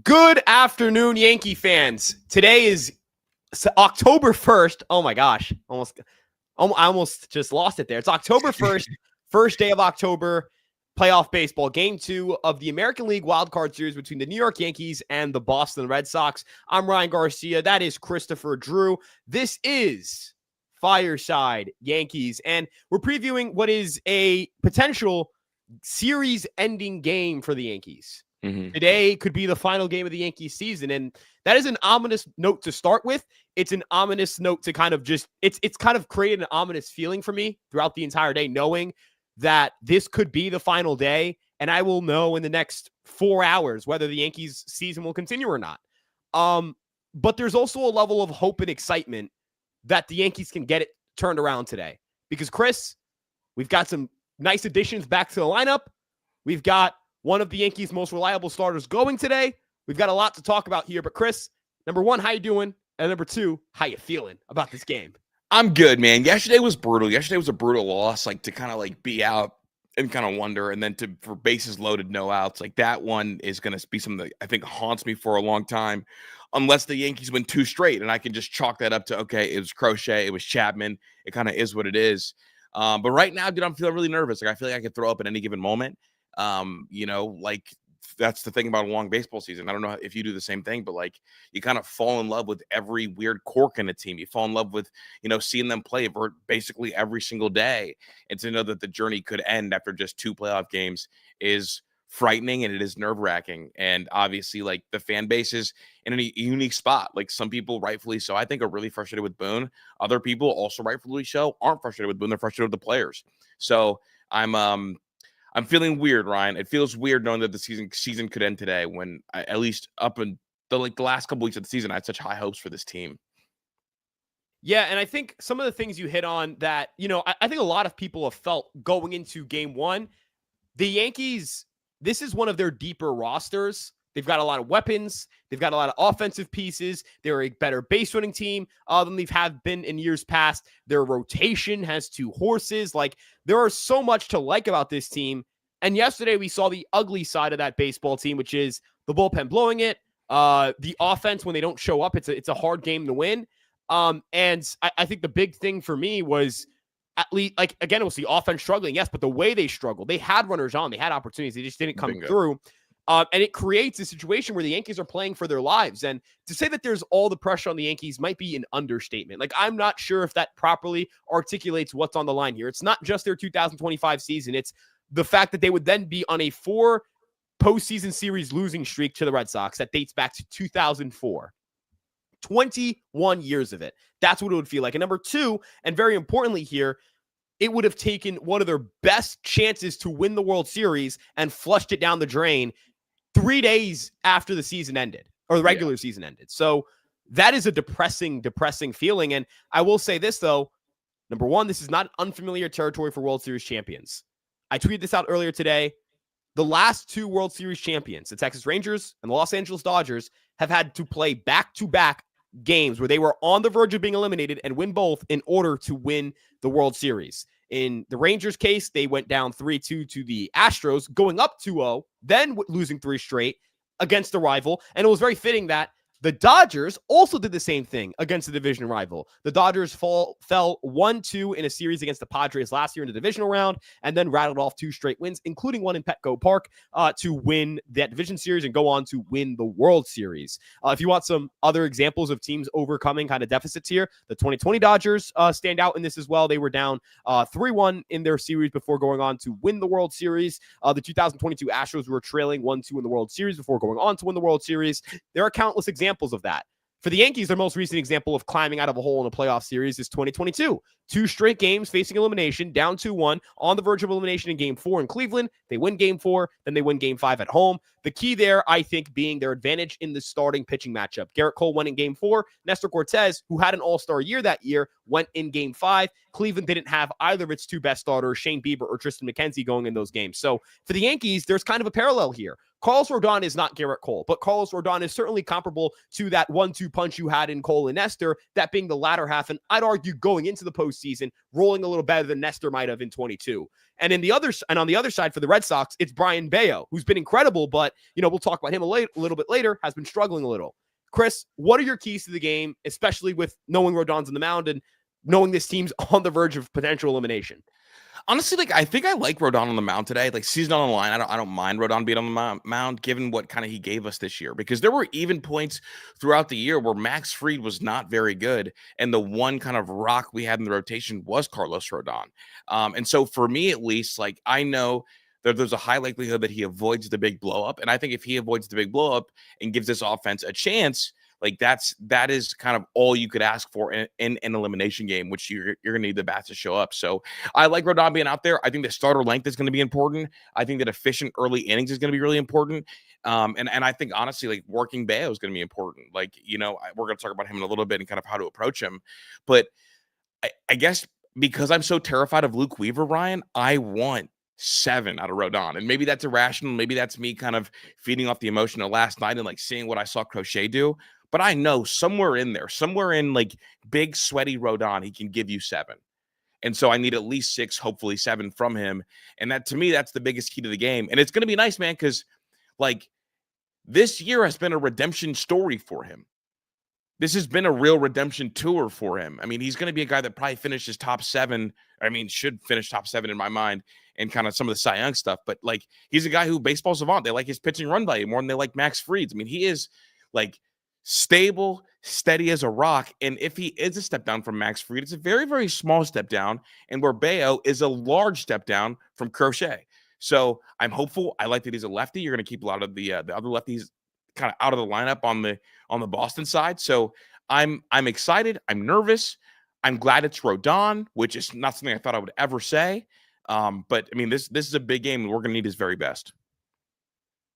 Good afternoon, Yankee fans. Today is October 1st. Oh my gosh. I almost just lost it there. It's October 1st, first day of October, playoff baseball, game 2 of the American League wildcard series between the New York Yankees and the Boston Red Sox. I'm Ryan Garcia. That is Christopher Drew. This is Fireside Yankees, and we're previewing what is a potential series-ending game for the Yankees. Today could be the final game of the Yankees season, and that is an ominous note to start with. It's an ominous note to kind of just, it's kind of created an ominous feeling for me throughout the entire day, knowing that this could be the final day, and I will know in the next 4 hours whether the Yankees season will continue or not. But there's also a level of hope and excitement that the Yankees can get it turned around today. Because, Chris, we've got some nice additions back to the lineup. We've got one of the Yankees' most reliable starters going today. We've got a lot to talk about here. But, Chris, number one, how you doing? And number two, how you feeling about this game? I'm good, man. Yesterday was brutal. Yesterday was a brutal loss, to kind of be out and kind of wonder. And then for bases loaded, no outs, that one is going to be something that I think haunts me for a long time, unless the Yankees win 2 straight. And I can just chalk that up to, okay, it was Crochet, it was Chapman. It kind of is what it is. But right now, dude, I'm feeling really nervous. I feel like I could throw up at any given moment. That's the thing about a long baseball season. I don't know if you do the same thing, but you kind of fall in love with every weird quirk in a team. You fall in love with, seeing them play for basically every single day. And to know that the journey could end after just 2 playoff games is frightening, and it is nerve-wracking. And obviously, the fan base is in a unique spot. Some people, rightfully so, I think, are really frustrated with Boone. Other people, also rightfully so, aren't frustrated with Boone. They're frustrated with the players. So I'm feeling weird, Ryan. It feels weird knowing that the season could end today, when at least up in the last couple weeks of the season, I had such high hopes for this team. Yeah, and I think some of the things you hit on that, I think a lot of people have felt going into game 1, the Yankees, this is one of their deeper rosters. They've got a lot of weapons. They've got a lot of offensive pieces. They're a better base running team than they've been in years past. Their rotation has 2 horses. There are so much to like about this team. And yesterday we saw the ugly side of that baseball team, which is the bullpen blowing it. The offense, when they don't show up, it's a hard game to win. And I think the big thing for me was, at least, again, it was the offense struggling, yes, but the way they struggled, they had runners on, they had opportunities, they just didn't come through. And it creates a situation where the Yankees are playing for their lives. And to say that there's all the pressure on the Yankees might be an understatement. I'm not sure if that properly articulates what's on the line here. It's not just their 2025 season. It's the fact that they would then be on a 4 postseason series losing streak to the Red Sox that dates back to 2004. 21 years of it. That's what it would feel like. And number 2, and very importantly here, it would have taken one of their best chances to win the World Series and flushed it down the drain 3 days after the season ended, or the regular season ended. So that is a depressing feeling. And I will say this, though. Number 1, this is not unfamiliar territory for World Series champions. I tweeted this out earlier today. The last 2 World Series champions, the Texas Rangers and the Los Angeles Dodgers, have had to play back-to-back games where they were on the verge of being eliminated and win both in order to win the World Series. In the Rangers case, they went down 3-2 to the Astros, going up 2-0, then losing 3 straight against the rival. And it was very fitting that the Dodgers also did the same thing against the division rival. The Dodgers fell 1-2 in a series against the Padres last year in the divisional round, and then rattled off 2 straight wins, including one in Petco Park, to win that division series and go on to win the World Series. If you want some other examples of teams overcoming kind of deficits here, the 2020 Dodgers stand out in this as well. They were down 3-1 in their series before going on to win the World Series. The 2022 Astros were trailing 1-2 in the World Series before going on to win the World Series. There are countless examples of that. For the Yankees, their most recent example of climbing out of a hole in a playoff series is 2022. 2 straight games facing elimination, down 2-1, on the verge of elimination in Game 4 in Cleveland. They win Game 4, then they win Game 5 at home. The key there, I think, being their advantage in the starting pitching matchup. Garrett Cole went in Game 4. Nestor Cortez, who had an all-star year that year, went in Game 5. Cleveland didn't have either of its two best starters, Shane Bieber or Tristan McKenzie, going in those games. So for the Yankees, there's kind of a parallel here. Carlos Rodon is not Garrett Cole, but Carlos Rodon is certainly comparable to that 1-2 punch you had in Cole and Nestor, that being the latter half. And I'd argue going into the postseason, rolling a little better than Nestor might have in 22. And on the other side for the Red Sox, it's Brian Bayo, who's been incredible, but we'll talk about him a little bit later, has been struggling a little. Chris, what are your keys to the game, especially with knowing Rodon's on the mound and knowing this team's on the verge of potential elimination? Honestly, I think I like Rodon on the mound today. Season on the line, I don't mind Rodon being on the mound, given what kind of he gave us this year. Because there were even points throughout the year where Max Fried was not very good, and the one kind of rock we had in the rotation was Carlos Rodon. And so for me, at least, I know that there's a high likelihood that he avoids the big blow up, and I think if he avoids the big blow up and gives this offense a chance, that is kind of all you could ask for in an elimination game, which you're going to need the bats to show up. So I like Rodon being out there. I think the starter length is going to be important. I think that efficient early innings is going to be really important. And I think honestly, working Bayo is going to be important. We're going to talk about him in a little bit and kind of how to approach him. But I guess because I'm so terrified of Luke Weaver, Ryan, I want 7 out of Rodon. And maybe that's irrational. Maybe that's me kind of feeding off the emotion of last night and seeing what I saw Crochet do. But I know somewhere in big sweaty Rodon, he can give you 7. And so I need at least 6, hopefully 7 from him. And that, to me, that's the biggest key to the game. And it's going to be nice, man, because this year has been a redemption story for him. This has been a real redemption tour for him. I mean, he's going to be a guy that probably finishes top 7. I mean, should finish top 7 in my mind and kind of some of the Cy Young stuff. But he's a guy who Baseball Savant, they like his pitching run value more than they like Max Fried's. I mean, he is stable, steady as a rock. And if he is a step down from Max Fried, it's a very, very small step down. And where Bayo is a large step down from Crochet. So I'm hopeful. I like that he's a lefty. You're going to keep a lot of the other lefties kind of out of the lineup on the Boston side. So I'm excited. I'm nervous. I'm glad it's Rodon, which is not something I thought I would ever say. But I mean, this is a big game, and we're going to need his very best.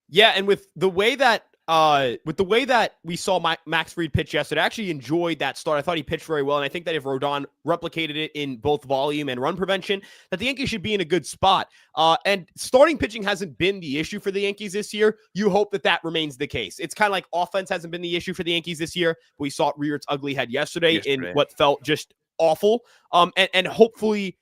Yeah, and with the way that we saw Max Fried pitch yesterday, I actually enjoyed that start. I thought he pitched very well, and I think that if Rodon replicated it in both volume and run prevention, that the Yankees should be in a good spot. And starting pitching hasn't been the issue for the Yankees this year. You hope that remains the case. It's kind of like offense hasn't been the issue for the Yankees this year. We saw it rear its ugly head yesterday in what felt just awful. And hopefully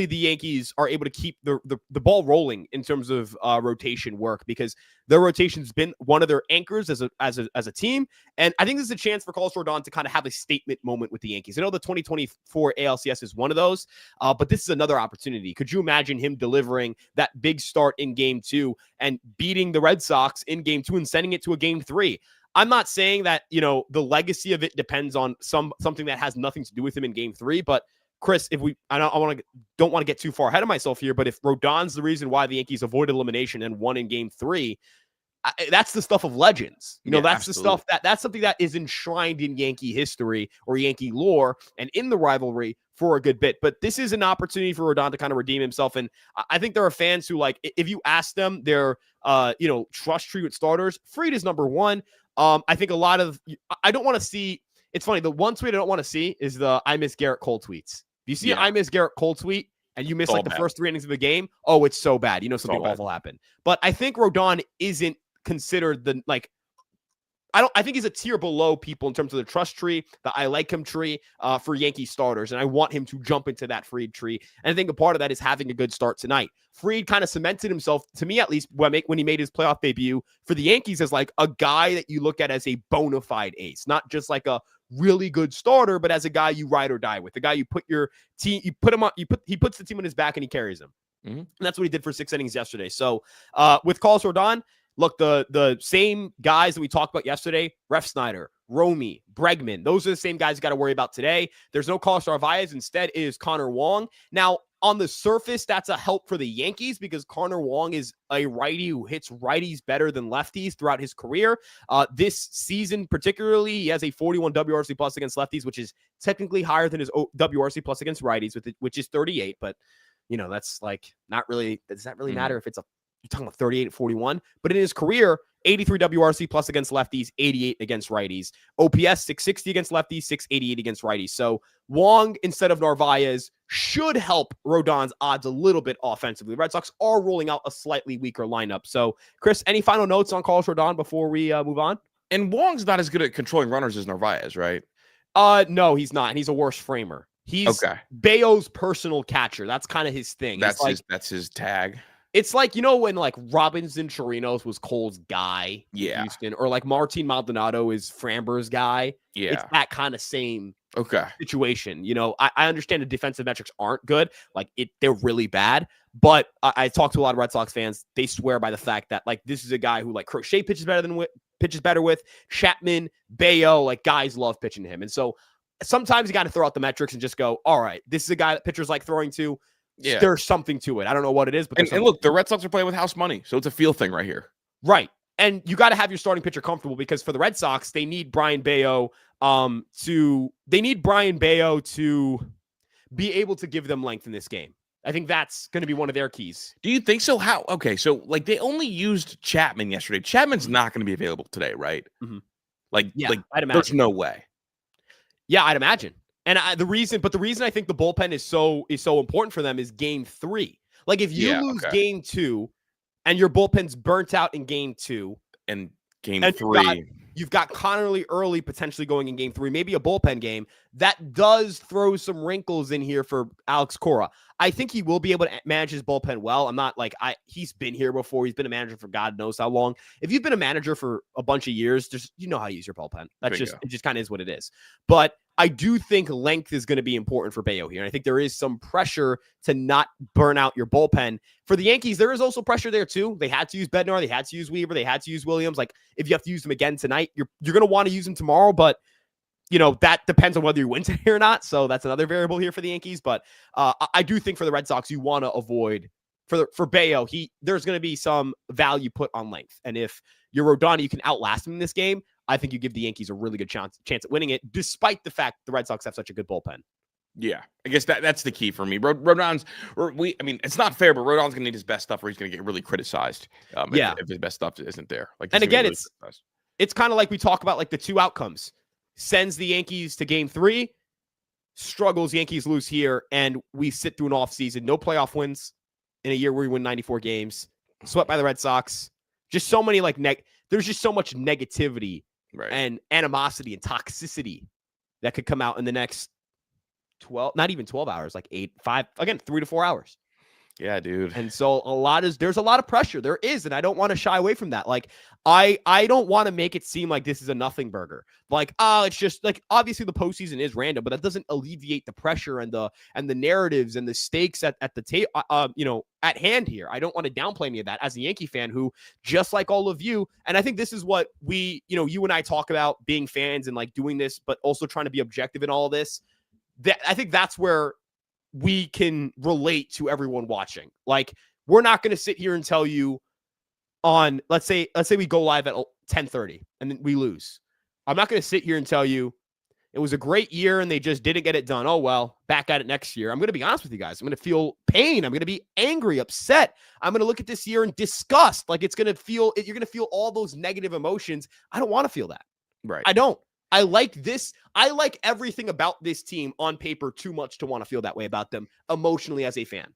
the Yankees are able to keep the ball rolling in terms of rotation work, because their rotation's been one of their anchors as a team. And I think this is a chance for Carlos Rodon to kind of have a statement moment with the Yankees. I know the 2024 ALCS is one of those, but this is another opportunity. Could you imagine him delivering that big start in game 2 and beating the Red Sox in game 2 and sending it to a game 3? I'm not saying that, the legacy of it depends on something that has nothing to do with him in game 3, but Chris, don't want to get too far ahead of myself here, but if Rodon's the reason why the Yankees avoided elimination and won in game 3, that's the stuff of legends. That's absolutely the stuff that's something that is enshrined in Yankee history or Yankee lore and in the rivalry for a good bit. But this is an opportunity for Rodon to kind of redeem himself. And I think there are fans who, if you ask them their, trust tree with starters, Fried is number 1. I think I don't want to see. It's funny. The one tweet I don't want to see is the I miss Garrett Cole tweets. If you see an I miss Garrett Cole tweet and you miss the first 3 innings of the game, oh, it's so bad. Something awful happened. But I think Rodon isn't considered I think he's a tier below people in terms of the trust tree, the I like him tree for Yankee starters. And I want him to jump into that Fried tree. And I think a part of that is having a good start tonight. Fried kind of cemented himself, to me at least, when he made his playoff debut for the Yankees, as a guy that you look at as a bona fide ace, not just a really good starter, but as a guy you ride or die with, the guy you put your team, you put him on, he puts the team on his back and he carries them. Mm-hmm. And that's what he did for 6 innings yesterday. So with Carlos Rodon, look, the same guys that we talked about yesterday, Ref Snyder, Romy, Bregman, those are the same guys you got to worry about today. There's no Carlos Narvaez. Instead, it is Connor Wong. Now, on the surface, that's a help for the Yankees because Connor Wong is a righty who hits righties better than lefties throughout his career. This season, particularly, he has a 41 WRC plus against lefties, which is technically higher than his WRC plus against righties, which is 38. But, that's not really, does that really matter if it's a you're talking about 38-41. But in his career, 83 WRC plus against lefties, 88 against righties. OPS 660 against lefties, 688 against righties. So Wong instead of Narvaez should help Rodon's odds a little bit offensively. The Red Sox are rolling out a slightly weaker lineup. So, Chris, any final notes on Carlos Rodon before we move on? And Wong's not as good at controlling runners as Narvaez, right? No, he's not. And he's a worse framer. He's okay. Bayo's personal catcher. That's kind of his thing. That's his tag. It's like, when like Robinson Chirinos was Cole's guy in Houston, or like Martin Maldonado is Framber's guy. Yeah. It's that kind of same situation. I understand the defensive metrics aren't good. Like they're really bad. But I talked to a lot of Red Sox fans. They swear by the fact that like this is a guy who like Crochet pitches better with Chapman, Bayo, like guys love pitching to him. And so sometimes you got to throw out the metrics and just go, all right, this is a guy that pitchers like throwing to. Yeah. There's something to it. I don't know what it is, but and look, the Red Sox are playing with house money, so it's a feel thing right here. Right. And you got to have your starting pitcher comfortable, because for the Red Sox, they need Brian Bayo to be able to give them length in this game. I think that's going to be one of their keys. Do you think so? How? Okay, so like they only used Chapman yesterday. Chapman's not going to be available today, right? Mm-hmm. Like I'd imagine. There's no way. Yeah, I'd imagine. And the reason I think the bullpen is so important for them is game 3. Like if you lose game 2 and your bullpen's burnt out in game 2 and game 3, you've got Connerly early potentially going in game 3, maybe a bullpen game, that does throw some wrinkles in here for Alex Cora. I think he will be able to manage his bullpen well. I'm not like he's been here before. He's been a manager for God knows how long. If you've been a manager for a bunch of years, you know how to use your bullpen. It just kind of is what it is. But I do think length is going to be important for Bayo here. And I think there is some pressure to not burn out your bullpen. For the Yankees, there is also pressure there too. They had to use Bednar. They had to use Weaver. They had to use Williams. Like if you have to use them again tonight, you're going to want to use them tomorrow. But that depends on whether you win today or not. So that's another variable here for the Yankees. But I do think for the Red Sox, you want to avoid for Bayo. There's going to be some value put on length. And if you're Rodon, you can outlast him in this game. I think you give the Yankees a really good chance at winning it, despite the fact the Red Sox have such a good bullpen. Yeah, I guess that's the key for me. It's not fair, but Rodon's going to need his best stuff, or he's going to get really criticized. If his best stuff isn't there. And again, it's kind of like we talk about like the two outcomes. Sends the Yankees to game 3, struggles, Yankees lose here, and we sit through an offseason. No playoff wins in a year where we win 94 games. Swept by the Red Sox. Just so many there's just so much negativity and animosity and toxicity that could come out in the next 12, not even 12 hours, like 3 to 4 hours. Yeah, dude. And so there's a lot of pressure. There is, and I don't want to shy away from that. Like, I don't want to make it seem like this is a nothing burger. Like, it's just like, obviously the postseason is random, but that doesn't alleviate the pressure and the narratives and the stakes at the table, at hand here. I don't want to downplay any of that as a Yankee fan who, just like all of you, and I think this is what we, you and I talk about being fans and like doing this, but also trying to be objective in all of this. I think that's where we can relate to everyone watching. Like, we're not going to sit here and tell you on, let's say we go live at 10:30 and then we lose. I'm not going to sit here and tell you it was a great year and they just didn't get it done. Oh, well, back at it next year. I'm going to be honest with you guys. I'm going to feel pain. I'm going to be angry, upset. I'm going to look at this year in disgust. Like you're going to feel all those negative emotions. I don't want to feel that. Right. I don't. I like this. I like everything about this team on paper too much to want to feel that way about them emotionally as a fan.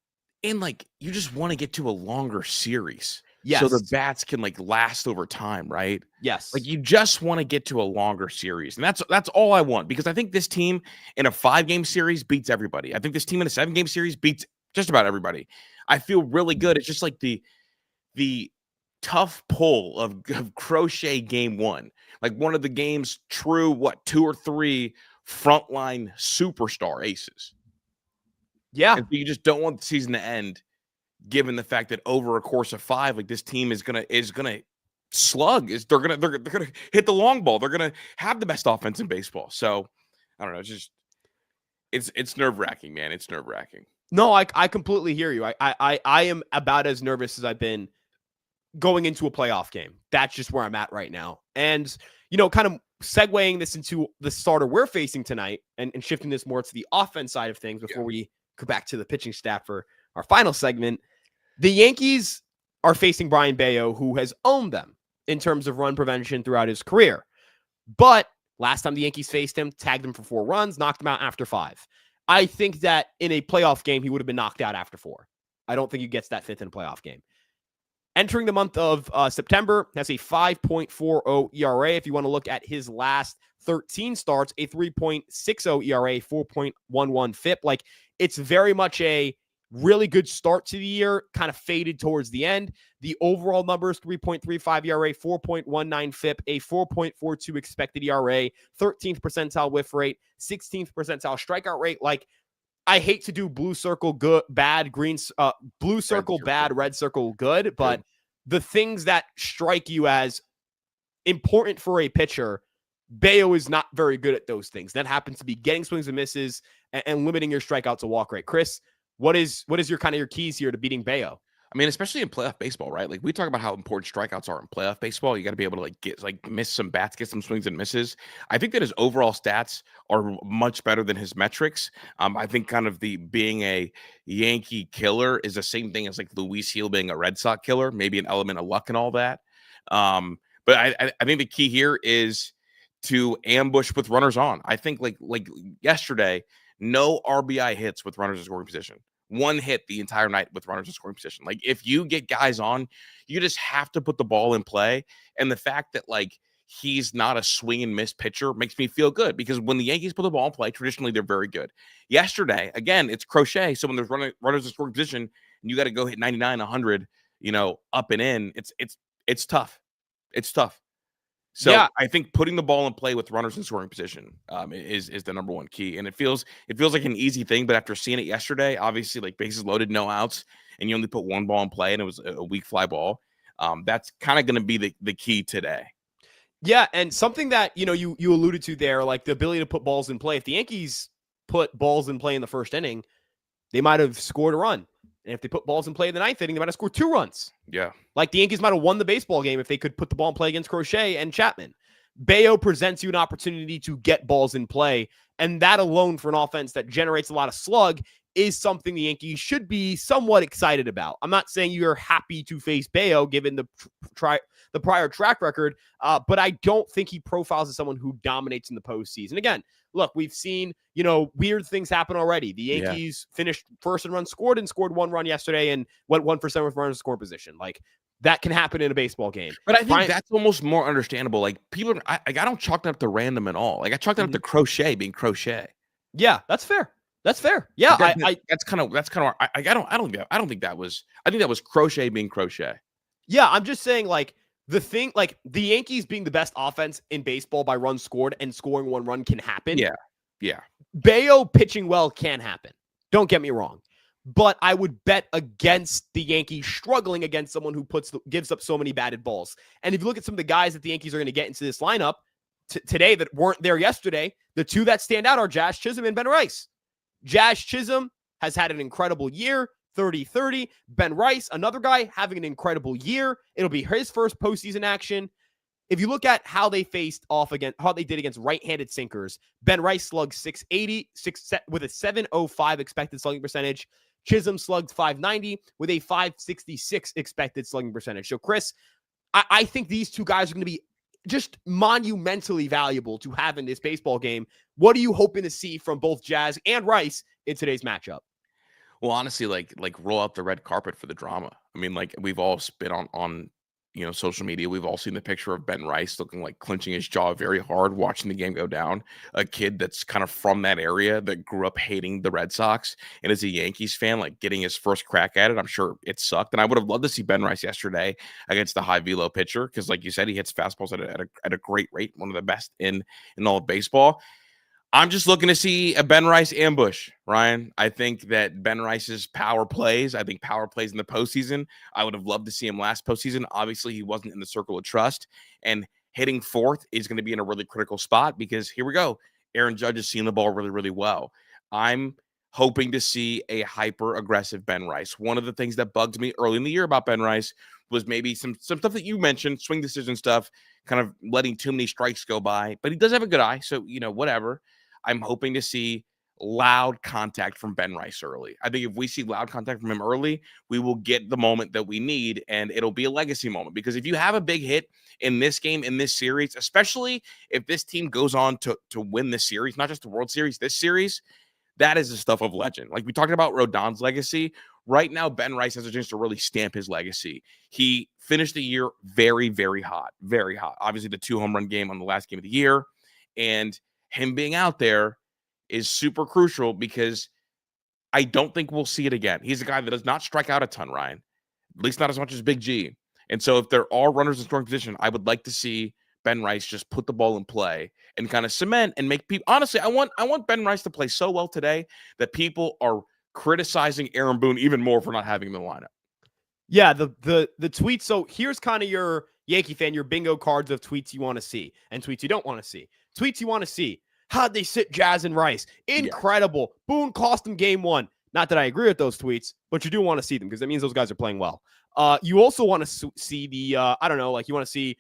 And like, you just want to get to a longer series. Yes. So the bats can like last over time, right? Yes. Like you just want to get to a longer series. And that's all I want, because I think this team in a 5-game series beats everybody. I think this team in a 7-game series beats just about everybody. I feel really good. It's just like the tough pull of Crochet game 1. Like one of the game's true, 2 or 3 frontline superstar aces. Yeah. And you just don't want the season to end, given the fact that over a course of 5, like this team is gonna slug. They're gonna hit the long ball. They're gonna have the best offense in baseball. So I don't know. It's nerve-wracking, man. It's nerve-wracking. No, I completely hear you. I am about as nervous as I've been going into a playoff game. That's just where I'm at right now. And, kind of segueing this into the starter we're facing tonight and shifting this more to the offense side of things before we go back to the pitching staff for our final segment. The Yankees are facing Brian Bayo, who has owned them in terms of run prevention throughout his career. But last time the Yankees faced him, tagged him for 4 runs, knocked him out after 5. I think that in a playoff game, he would have been knocked out after 4. I don't think he gets that 5th in a playoff game. Entering the month of September, has a 5.40 ERA. If you want to look at his last 13 starts, a 3.60 ERA, 4.11 FIP. Like, it's very much a really good start to the year, kind of faded towards the end. The overall numbers, 3.35 ERA, 4.19 FIP, a 4.42 expected ERA, 13th percentile whiff rate, 16th percentile strikeout rate. Like, I hate to do blue circle good, bad, blue circle bad, red circle good, but the things that strike you as important for a pitcher, Bayo is not very good at those things. That happens to be getting swings and misses and limiting your strikeout to walk rate. Chris, what is your kind of your keys here to beating Bayo? I mean, especially in playoff baseball, right? Like, we talk about how important strikeouts are in playoff baseball. You got to be able to miss some bats, get some swings and misses. I think that his overall stats are much better than his metrics. I think kind of the being a Yankee killer is the same thing as like Luis Gil being a Red Sox killer, maybe an element of luck and all that. But I think the key here is to ambush with runners on. I think like yesterday, no RBI hits with runners in scoring position. 1 hit the entire night with runners in scoring position. Like, if you get guys on, you just have to put the ball in play. And the fact that like he's not a swing and miss pitcher makes me feel good, because when the Yankees put the ball in play, traditionally they're very good. Yesterday, again, it's crochet. So when there's runners in scoring position and you got to go hit 99, 100, up and in, it's tough. It's tough. So yeah. I think putting the ball in play with runners in scoring position is the number one key. And it feels like an easy thing, but after seeing it yesterday, obviously, like, bases loaded, no outs, and you only put 1 ball in play, and it was a weak fly ball. That's kind of going to be the key today. Yeah, and something that you alluded to there, like the ability to put balls in play. If the Yankees put balls in play in the first inning, they might have scored a run. And if they put balls in play in the 9th inning, they might have scored 2 runs. Yeah. Like, the Yankees might have won the baseball game if they could put the ball in play against Crochet and Chapman. Bayo presents you an opportunity to get balls in play. And that alone, for an offense that generates a lot of slug, is something the Yankees should be somewhat excited about. I'm not saying you're happy to face Bayo given the prior track record, but I don't think he profiles as someone who dominates in the postseason. Again, look, we've seen, weird things happen already. The Yankees finished first in runs scored and scored 1 run yesterday and went 1 for 7 with runners in scoring position. Like, that can happen in a baseball game. But I think that's almost more understandable. Like, people, I don't chalk that up to random at all. Like, I chalk that up to Crochet being Crochet. Yeah, that's fair. That's fair. Yeah, that's kind of. I think that was Crochet being Crochet. Yeah, I'm just saying, like, the thing, like, the Yankees being the best offense in baseball by runs scored and scoring 1 run can happen. Yeah. Bayo pitching well can happen. Don't get me wrong. But I would bet against the Yankees struggling against someone who gives up so many batted balls. And if you look at some of the guys that the Yankees are going to get into this lineup today that weren't there yesterday, the 2 that stand out are Jazz Chisholm and Ben Rice. Jazz Chisholm has had an incredible year, 30-30. Ben Rice, another guy, having an incredible year. It'll be his first postseason action. If you look at how they faced off against, how they did against right-handed sinkers, Ben Rice slugged 680 with a 705 expected slugging percentage. Chisholm slugged 590 with a 566 expected slugging percentage. So, Chris, I think these 2 guys are going to be just monumentally valuable to have in this baseball game. What are you hoping to see from both Jazz and Rice in today's matchup? Well, honestly, like roll out the red carpet for the drama. I mean, like, we've all spit on social media. We've all seen the picture of Ben Rice looking like clenching his jaw very hard, watching the game go down. A kid that's kind of from that area that grew up hating the Red Sox and is a Yankees fan, like, getting his first crack at it. I'm sure it sucked. And I would have loved to see Ben Rice yesterday against the high velo pitcher, because, like you said, he hits fastballs at a great rate, one of the best in all of baseball. I'm just looking to see a Ben Rice ambush, Ryan. I think that Ben Rice's power plays in the postseason. I would have loved to see him last postseason. Obviously, he wasn't in the circle of trust, and hitting 4th is going to be in a really critical spot, because here we go. Aaron Judge is seeing the ball really, really well. I'm hoping to see a hyper-aggressive Ben Rice. One of the things that bugged me early in the year about Ben Rice was maybe some stuff that you mentioned, swing decision stuff, kind of letting too many strikes go by. But he does have a good eye, so, whatever. I'm hoping to see loud contact from Ben Rice early. I think if we see loud contact from him early, we will get the moment that we need, and it'll be a legacy moment. Because if you have a big hit in this game, in this series, especially if this team goes on to win this series, not just the World Series, this series, that is the stuff of legend. Like we talked about Rodon's legacy. Right now, Ben Rice has a chance to really stamp his legacy. He finished the year very, very hot, very hot. Obviously, the 2 home run game on the last game of the year, and him being out there is super crucial because I don't think we'll see it again. He's a guy that does not strike out a ton, Ryan, at least not as much as Big G. And so if there are runners in scoring position, I would like to see Ben Rice just put the ball in play and kind of cement and make people. Honestly, I want Ben Rice to play so well today that people are criticizing Aaron Boone even more for not having him in the lineup. Yeah, the tweets. So here's kind of your Yankee fan, your bingo cards of tweets you want to see and tweets you don't want to see. Tweets you want to see. How'd they sit Jazz and Rice? Incredible. Yes. Boone cost them game 1. Not that I agree with those tweets, but you do want to see them because that means those guys are playing well. You also want to see the, I don't know, like you want to see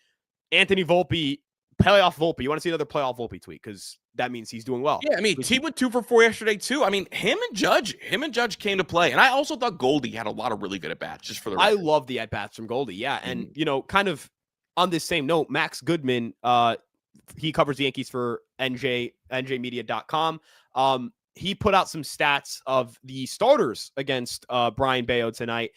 Anthony Volpe, playoff Volpe. You want to see another playoff Volpe tweet because that means he's doing well. Yeah, I mean, he went 2 for 4 yesterday too. I mean, him and Judge came to play. And I also thought Goldie had a lot of really good at-bats, just for the record. I love the at-bats from Goldie, yeah. And, you know, kind of on this same note, Max Goodman, he covers the Yankees for NJmedia.com. He put out some stats of the starters against Brian Bayo tonight.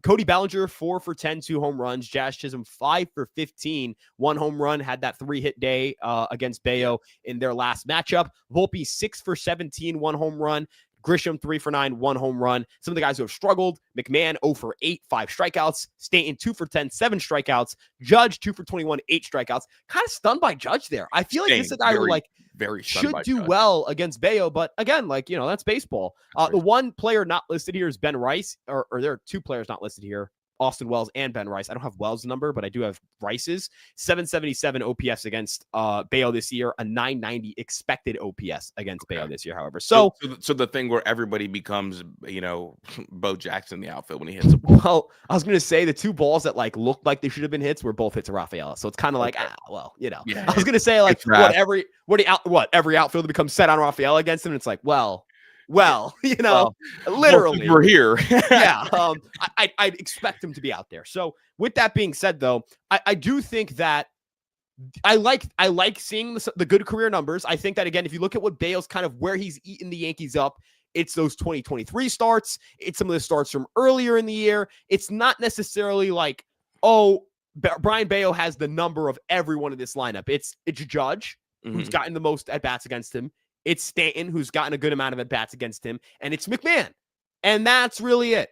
Cody Bellinger, 4 for 10, 2 home runs. Jazz Chisholm, 5 for 15, 1 home run, had that 3-hit day against Bayo in their last matchup. Volpe, 6 for 17, 1 home run. Grisham, 3 for 9, 1 home run. Some of the guys who have struggled: McMahon, 0 for 8, 5 strikeouts. Stanton, 2 for 10, 7 strikeouts. Judge, 2 for 21, 8 strikeouts. Kind of stunned by Judge there. I feel like this is a guy who very should do well against Bayo, but again, like, you know, that's baseball. The one player not listed here is Ben Rice, or there are 2 players not listed here: Austin Wells and Ben Rice. I don't have Wells' number, but I do have Rice's. 777 OPS against Bayo this year, a 990 expected OPS against Bayo this year, however. So the thing where everybody becomes, you know, Bo Jackson in the outfield when he hits a ball. Well, I was going to say the 2 balls that like looked like they should have been hits were both hits to Rafaela. So it's kind of like, well, you know, yeah, I was going to say like every outfielder becomes set on Rafaela against him. And it's like, well, you know, literally we're here. Yeah. I'd expect him to be out there. So with that being said, though, I do think that I like seeing the good career numbers. I think that, again, if you look at what Bayo's kind of where he's eaten the Yankees up, it's those 2023 starts. It's some of the starts from earlier in the year. It's not necessarily like, Brian Bayo has the number of everyone in this lineup. It's Judge, who's gotten the most at-bats against him. It's Stanton, who's gotten a good amount of at-bats against him. And it's McMahon. And that's really it.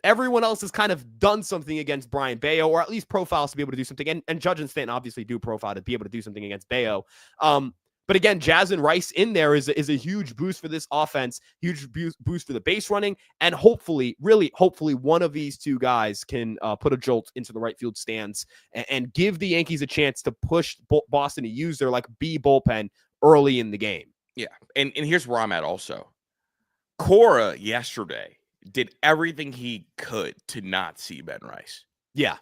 Everyone else has kind of done something against Brian Bayo, or at least profiles to be able to do something. And Judge and Stanton obviously do profile to be able to do something against Bayo. But again, Jazz and Rice in there is a huge boost for this offense, huge boost for the base running. And hopefully, really hopefully, one of these 2 guys can put a jolt into the right field stands and give the Yankees a chance to push Boston to use their B bullpen early in the game. Yeah. And here's where I'm at also. Cora yesterday did everything he could to not see Ben Rice. Yeah.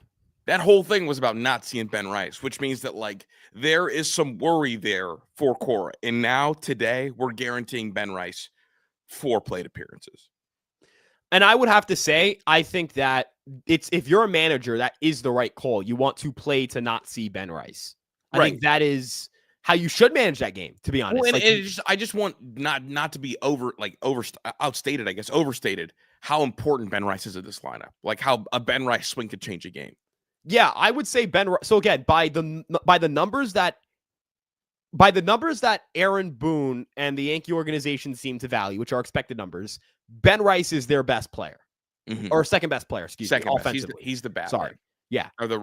That whole thing was about not seeing Ben Rice, which means that, like, there is some worry there for Cora. And now, today, we're guaranteeing Ben Rice 4 plate appearances. And I would have to say, I think that if you're a manager, that is the right call. You want to play to not see Ben Rice. I think that is how you should manage that game, to be honest. Well, I just want not to be overstated, I guess, overstated how important Ben Rice is in this lineup. Like how a Ben Rice swing could change a game. Yeah, I would say so again, by the numbers that Aaron Boone and the Yankee organization seem to value, which are expected numbers, Ben Rice is their best player. Or second best player, excuse me, offensively. He's the bat. Sorry. Yeah. Or the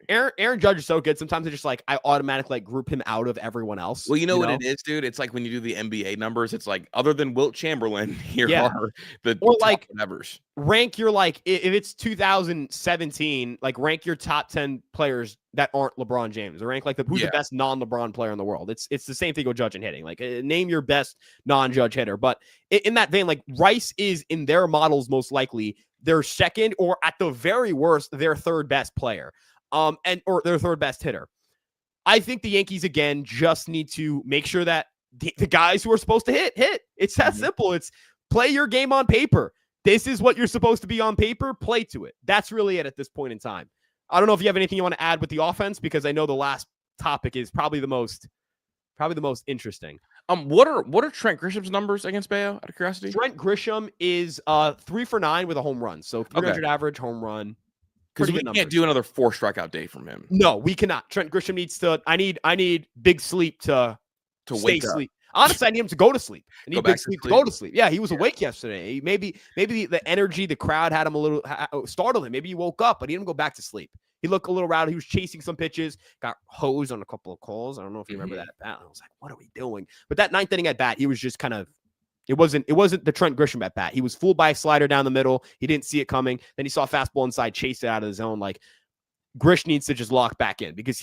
Aaron Judge is so good. Sometimes I automatically group him out of everyone else. Well, you know what it is, dude? It's like when you do the NBA numbers, it's like, other than Wilt Chamberlain, here are the top numbers. Rank your, if it's 2017, rank your top 10 players that aren't LeBron James. Or rank who's the best non-LeBron player in the world. It's the same thing with Judge and hitting. Name your best non-Judge hitter. But in that vein, Rice is, in their models, most likely their second, or at the very worst, their third best player, or their third best hitter. I think the Yankees, again, just need to make sure that the guys who are supposed to hit. It's that simple. It's play your game on paper. This is what you're supposed to be on paper. Play to it. That's really it at this point in time. I don't know if you have anything you want to add with the offense, because I know the last topic is probably the most interesting. What are Trent Grisham's numbers against Bayo, out of curiosity? Trent Grisham is 3 for 9 with a home run. So 300 average home run. Because we can't do another 4 strikeout day from him. No, we cannot. Trent Grisham needs to. I need big sleep to wake up. Sleep. Honestly, I need him to go to sleep. I need big sleep to go to sleep. Yeah, he was awake yesterday. Maybe the energy, the crowd had him a little startled him. Maybe he woke up, but he didn't go back to sleep. He looked a little rowdy. He was chasing some pitches, got hosed on a couple of calls. I don't know if you remember that at bat. I was like, what are we doing? But that 9th inning at bat, he was just kind of. It wasn't the Trent Grisham at bat. He was fooled by a slider down the middle. He didn't see it coming. Then he saw a fastball inside, chased it out of the zone. Like, Grish needs to just lock back in, because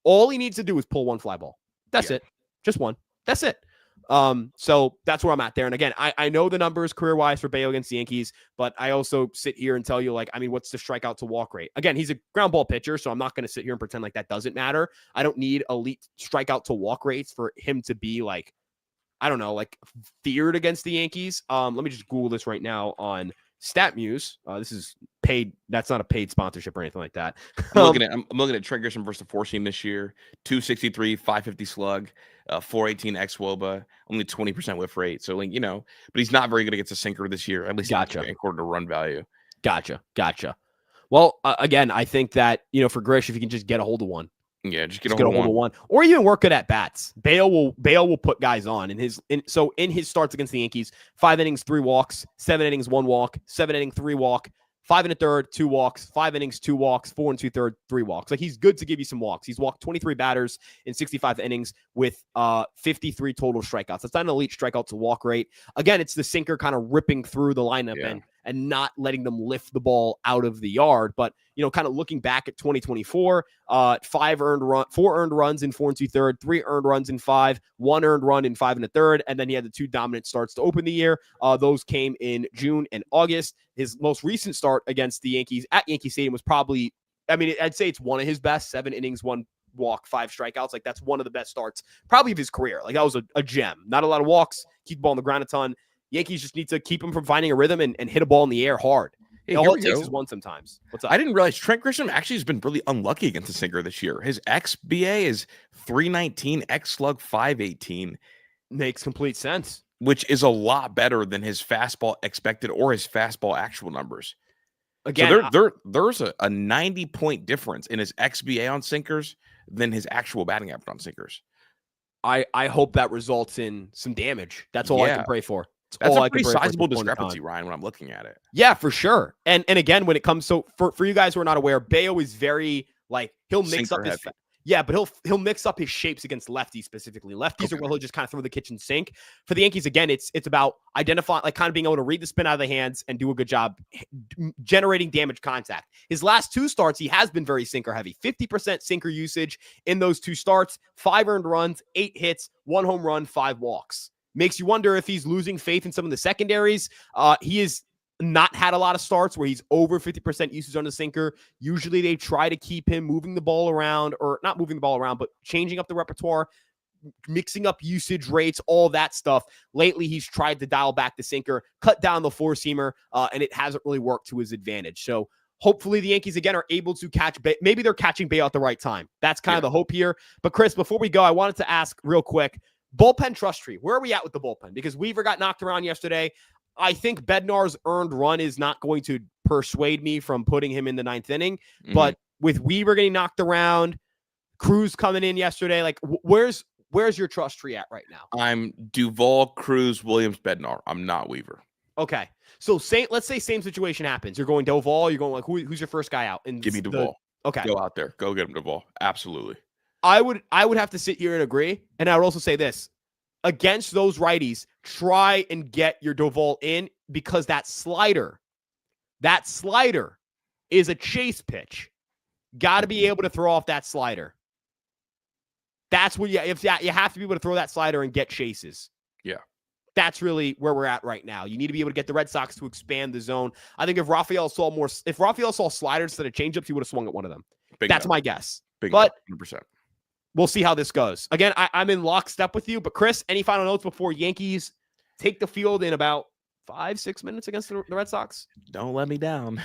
all he needs to do is pull one fly ball. That's it. Just one. That's it. So that's where I'm at there. And again, I know the numbers career-wise for Bayo against the Yankees, but I also sit here and tell you, like, I mean, what's the strikeout to walk rate? Again, he's a ground ball pitcher, so I'm not going to sit here and pretend like that doesn't matter. I don't need elite strikeout to walk rates for him to be, like, I don't know, like, feared against the Yankees. Let me just Google this right now on StatMuse. This is paid. That's not a paid sponsorship or anything like that. I'm looking at Trent Grisham versus the 4-seam this year. 263, 550 slug, 418 xWOBA, only 20% whiff rate. So, like, but he's not very good against a sinker this year, at least according to run value. Gotcha. Well, again, I think that, for Grish, if you can just get a hold of one. Yeah, just get a hold of one. Or even work it at bats. Bayo will put guys on in his starts against the Yankees. 5 innings, 3 walks, 7 innings, 1 walk, 7 inning, 3 walk, 5 1/3, 2 walks, 5 innings, 2 walks, 4 2/3, 3 walks. Like, he's good to give you some walks. He's walked 23 batters in 65 innings with 53 total strikeouts. That's not an elite strikeout to walk rate. Again, it's the sinker kind of ripping through the lineup and not letting them lift the ball out of the yard. But, kind of looking back at 2024, 4 earned runs in 4 2/3, 3 earned runs in 5, 1 earned run in 5 1/3, and then he had the 2 dominant starts to open the year. Those came in June and August. His most recent start against the Yankees at Yankee Stadium was probably, I'd say it's one of his best. 7 innings, 1 walk, 5 strikeouts. Like, that's one of the best starts probably of his career. Like, that was a gem. Not a lot of walks, keep the ball on the ground a ton. Yankees just need to keep him from finding a rhythm and hit a ball in the air hard. Hey, all it takes is one sometimes. What's up? I didn't realize Trent Grisham actually has been really unlucky against the sinker this year. His xBA is 319, xSlug 518. Makes complete sense. Which is a lot better than his fastball expected or his fastball actual numbers. Again, so there's a 90-point difference in his xBA on sinkers than his actual batting average on sinkers. I hope that results in some damage. That's all I can pray for. That's a pretty sizable discrepancy, Ryan, when I'm looking at it. Yeah, for sure. And again, when it comes, so for you guys who are not aware, Bayo is very, like, he'll mix up his but he'll mix up his shapes against lefties specifically. Lefties are where he'll just kind of throw the kitchen sink. For the Yankees, again, it's about identifying, like, kind of being able to read the spin out of the hands and do a good job generating damage contact. His last 2 starts, he has been very sinker heavy. 50% sinker usage in those 2 starts, 5 earned runs, 8 hits, 1 home run, 5 walks. Makes you wonder if he's losing faith in some of the secondaries. He has not had a lot of starts where he's over 50% usage on the sinker. Usually they try to keep him moving the ball around, or not moving the ball around, but changing up the repertoire, mixing up usage rates, all that stuff. Lately, he's tried to dial back the sinker, cut down the 4-seamer, and it hasn't really worked to his advantage. So hopefully the Yankees, again, are able to catch maybe they're catching Bayo at the right time. That's kind of the hope here. But Chris, before we go, I wanted to ask real quick, bullpen trust tree. Where are we at with the bullpen? Because Weaver got knocked around yesterday. I think Bednar's earned run is not going to persuade me from putting him in the 9th inning. Mm-hmm. But with Weaver getting knocked around, Cruz coming in yesterday, like, where's your trust tree at right now? I'm Duvall, Cruz, Williams, Bednar. I'm not Weaver. Okay. So let's say same situation happens. You're going Duvall. You're going, like, who's your first guy out? And give me Duvall. Okay. Go out there. Go get him, Duvall. Absolutely. I would have to sit here and agree. And I would also say this. Against those righties, try and get your Duvall in, because that slider is a chase pitch. Got to be able to throw off that slider. That's what you have to be able to throw that slider and get chases. Yeah. That's really where we're at right now. You need to be able to get the Red Sox to expand the zone. I think if Rafael saw sliders instead of changeups, he would have swung at one of them. That's my guess. Big but 100%. we'll see how this goes. Again, I'm in lockstep with you. But Chris, any final notes before Yankees take the field in about 5-6 minutes against the Red Sox? Don't let me down.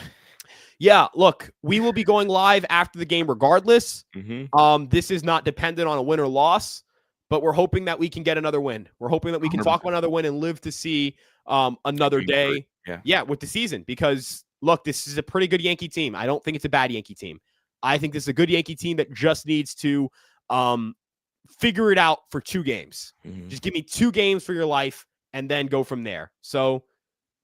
Yeah, look, we will be going live after the game regardless. Mm-hmm. This is not dependent on a win or loss, but we're hoping that we can get another win. We're hoping that we can 100%. talk about another win and live to see another day. Yeah, with the season. Because, look, this is a pretty good Yankee team. I don't think it's a bad Yankee team. I think this is a good Yankee team that just needs to figure it out for 2 games. Mm-hmm. Just give me 2 games for your life and then go from there. So,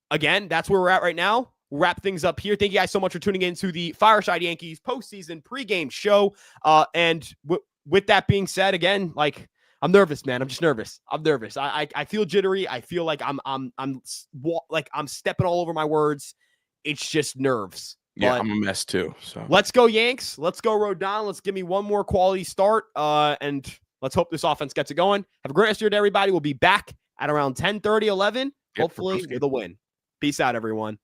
again, that's where we're at right now. We'll wrap things up here. Thank you guys so much for tuning in to the Fireside Yankees postseason pregame show. And with that being said, again, like, I'm nervous, man. I'm just nervous. I'm nervous. I feel jittery. I feel like I'm stepping all over my words. It's just nerves. Yeah, But I'm a mess too. So let's go Yanks. Let's go Rodon. Let's give me one more quality start. And let's hope this offense gets it going. Have a great rest of your day, everybody. We'll be back at around 10:30, 11, hopefully with a win. Peace out, everyone.